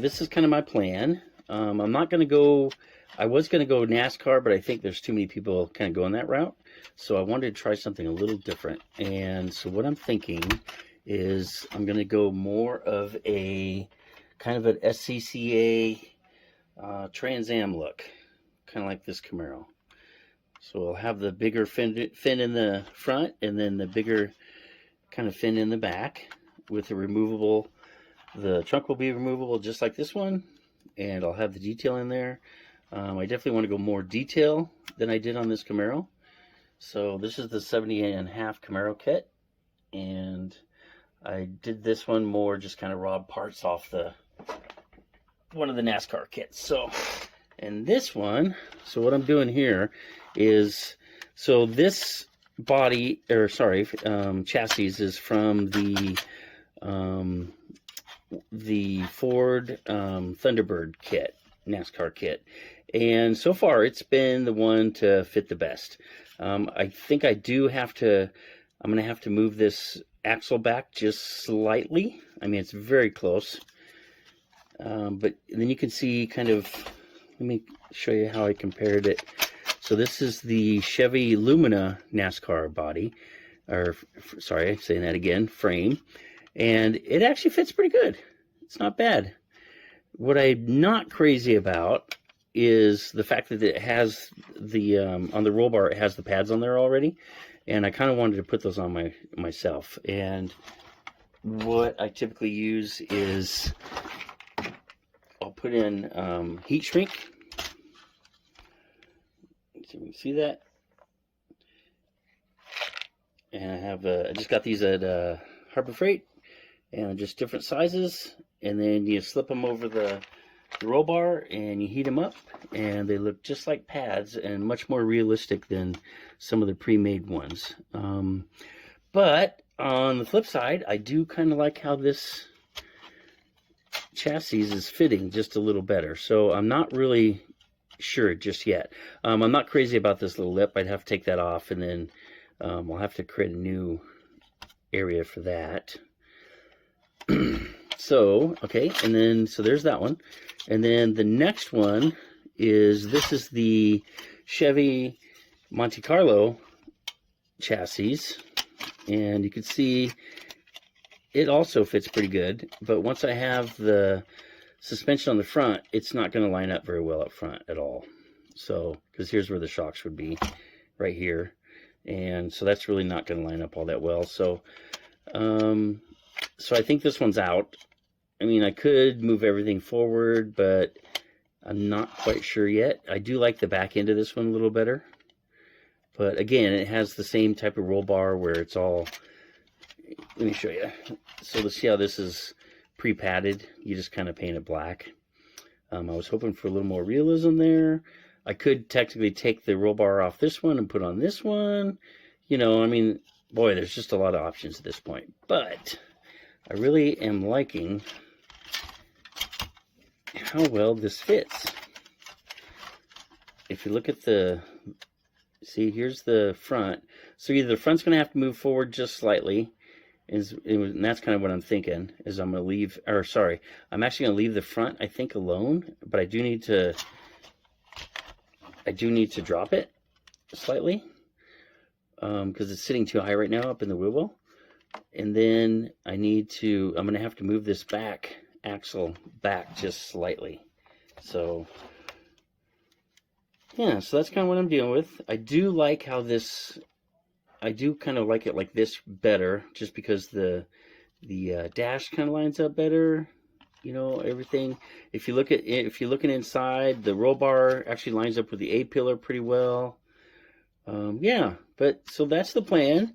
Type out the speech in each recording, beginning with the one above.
this is kind of my plan. I'm not going to go, I was going to go NASCAR, but I think there's too many people kind of going that route. So I wanted to try something a little different. And so what I'm thinking is I'm going to go more of a kind of an SCCA Trans Am look, kind of like this Camaro. So I'll have the bigger fin in the front, and then the bigger kind of fin in the back with the removable. The trunk will be removable just like this one, and I'll have the detail in there. I definitely want to go more detail than I did on this Camaro. So this is the 70.5 Camaro kit, and I did this one more just kind of raw parts off one of the NASCAR kits. So, and this one, so what I'm doing here is, so this body, or sorry, chassis is from the Ford Thunderbird kit, NASCAR kit, and so far it's been the one to fit the best. I think I do have to, I'm going to have to move this axle back just slightly. I mean, it's very close, but then you can see kind of, let me show you how I compared it. So this is the Chevy Lumina NASCAR body, or sorry, I'm saying that again, frame, and it actually fits pretty good. It's not bad. What I'm not crazy about is the fact that it has the, on the roll bar, it has the pads on there already, and I kind of wanted to put those on myself. And what I typically use is I'll put in heat shrink. So you can see that. And I have, I just got these at Harbor Freight, and just different sizes. And then you slip them over the roll bar and you heat them up, and they look just like pads and much more realistic than some of the pre-made ones. But on the flip side, I do kind of like how this chassis is fitting just a little better. So I'm not really sure just yet. I'm not crazy about this little lip. I'd have to take that off, and then I'll have to create a new area for that. So, okay, and then, so there's that one. And then the next one is, this is the Chevy Monte Carlo chassis. And you can see it also fits pretty good. But once I have the suspension on the front, it's not going to line up very well up front at all. So, because here's where the shocks would be, right here. And so that's really not going to line up all that well. So, so I think this one's out. I mean, I could move everything forward, but I'm not quite sure yet. I do like the back end of this one a little better. But again, it has the same type of roll bar where it's all, let me show you. So let's see how this is pre-padded. You just kind of paint it black. I was hoping for a little more realism there. I could technically take the roll bar off this one and put on this one. You know, I mean, boy, there's just a lot of options at this point. But I really am liking how well this fits. If you look at the, see, here's the front. So either the front's going to have to move forward just slightly, and that's kind of what I'm thinking, is I'm going to leave, or sorry, I'm actually going to leave the front, I think, alone, but I do need to drop it slightly, because it's sitting too high right now up in the wheel well. And then I'm going to have to move this back axle back just slightly. So yeah, so that's kind of what I'm dealing with. I do like how this, I do kind of like it like this better, just because the dash kind of lines up better. You know, everything. If you're looking inside, the roll bar actually lines up with the A-pillar pretty well. Yeah, but so that's the plan.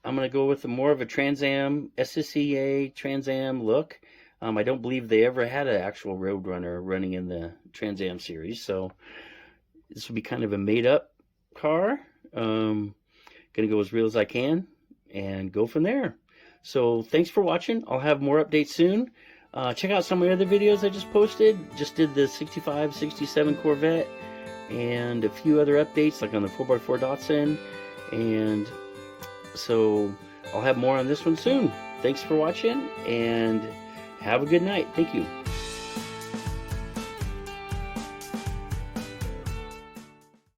I'm going to go with more of a Trans Am, SCCA Trans Am look. I don't believe they ever had an actual Roadrunner running in the Trans Am series, so this will be kind of a made-up car. Going to go as real as I can and go from there. So thanks for watching. I'll have more updates soon. Check out some of my other videos I just posted. Just did the 65, 67 Corvette and a few other updates, like on the 4x4 Datsun. And so I'll have more on this one soon. Thanks for watching, and have a good night. Thank you.